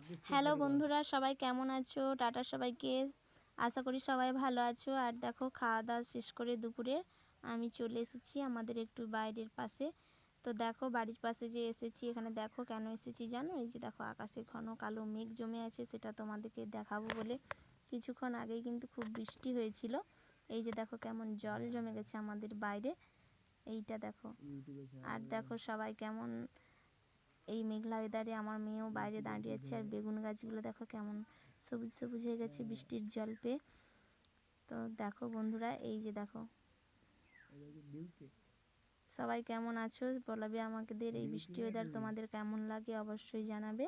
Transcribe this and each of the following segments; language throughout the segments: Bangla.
হ্যালো বন্ধুরা, সবাই কেমন আছো? টাটা সবাইকে। আশা করি সবাই ভালো আছো। আর দেখো, খাওয়া দাওয়া শেষ করে দুপুরে আমি চলে এসেছি আমাদের একটু বাইরের পাশে। তো দেখো, বাড়ির পাশে যে এসেছি, এখানে দেখো কেন এসেছি জানো? এই যে দেখো, আকাশে ঘন কালো মেঘ জমে আছে, সেটা তোমাদেরকে দেখাবো বলে। কিছুক্ষণ আগেই কিন্তু খুব বৃষ্টি হয়েছিল। এই যে দেখো কেমন জল জমে গেছে আমাদের বাইরে, এইটা দেখো। আর দেখো সবাই কেমন, এই মেঘলা ওয়েদারে আমার মেয়েও বাইরে দাঁড়িয়ে আছে। আর বেগুন গাছগুলো দেখো কেমন সবুজ সবুজ হয়ে গেছে বৃষ্টির জল পেয়ে। তো দেখো বন্ধুরা, এই যে দেখো সবাই কেমন আছো বলবে আমাদের। এই বৃষ্টি ওয়েদার তোমাদের কেমন লাগে অবশ্যই জানাবে।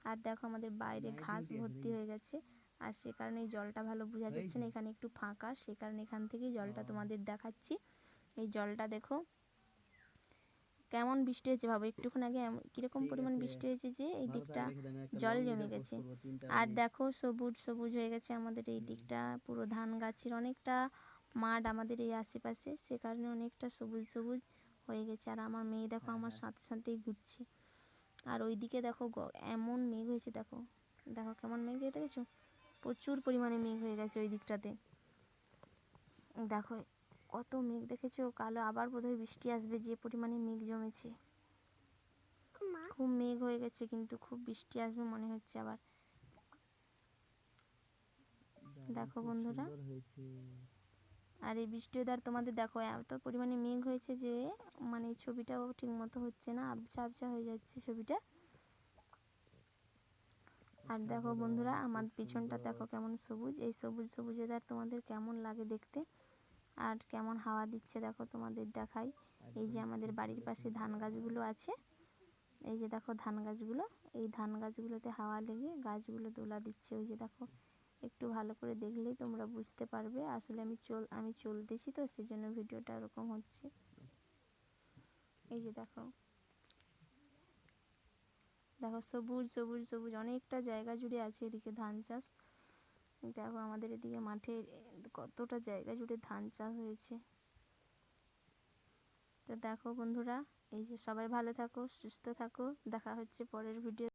আর দেখো আমাদের বাইরে ঘাস ভর্তি হয়ে গেছে, আর সে কারণে এই জলটা ভালো বোঝা যাচ্ছে না। এখানে একটু ফাঁকা, সে কারণে এখান থেকেই জলটা তোমাদের দেখাচ্ছি। এই জলটা দেখো কেমন বৃষ্টি হয়েছে, ভাবো একটুক্ষণ আগে কিরকম পরিমাণ বৃষ্টি হয়েছে যে এই দিকটা জল জমে গেছে। আর দেখো সবুজ সবুজ হয়ে গেছে আমাদের এই দিকটা, পুরো ধান গাছের অনেকটা মাঠ আমাদের এই আশেপাশে, সে কারণে অনেকটা সবুজ সবুজ হয়ে গেছে। আর আমার মেয়ে দেখো আমার সাথে সাথেই ঘুরছে। আর ওইদিকে দেখো এমন মেঘ হয়েছে, দেখো দেখো কেমন মেঘ দেখেছো, প্রচুর পরিমাণে মেঘ হয়ে গেছে ওই দিকটাতে। দেখো কত মেঘ দেখেছো, কালো আবার বোধহয় বৃষ্টি আসবে, যে পরিমাণে মেঘ জমেছে। খুব মেঘ হয়ে গেছে, কিন্তু খুব বৃষ্টি আসবে মনে হচ্ছে আবার। দেখো বন্ধুরা, আর এই বৃষ্টি ওয়েদার তোমাদের দেখো এত পরিমাণে মেঘ হয়েছে যে মানে ছবিটাও ঠিক মতো হচ্ছে না, আবছা আবছা হয়ে যাচ্ছে ছবিটা। আর দেখো বন্ধুরা, আমার পিছনটা দেখো কেমন সবুজ। এই সবুজ সবুজ ওয়েদার তোমাদের কেমন লাগে দেখতে, আর কেমন হাওয়া দিচ্ছে দেখো তোমাদের দেখাই। এই যে আমাদের বাড়ির পাশে ধান গাছগুলো আছে, এই যে দেখো ধান গাছগুলো, এই ধান গাছগুলোতে হাওয়া লেগে গাছগুলো দোলা দিচ্ছে। ওই যে দেখো, একটু ভালো করে দেখলেই তোমরা বুঝতে পারবে। আসলে আমি চলতেছি তো, সেজন্য ভিডিওটা এরকম হচ্ছে। এই যে দেখো দেখো সবুজ সবুজ সবুজ অনেকটা জায়গা জুড়ে আছে এদিকে ধান চাষ। দেখো আমাদের এদিকে মাঠে কতটা জায়গা জুড়ে ধান চাষ হয়েছে। তো দেখো বন্ধুরা, এই যে সবাই ভালো থাকো, সুস্থ থাকো, দেখা হচ্ছে পরের ভিডিও।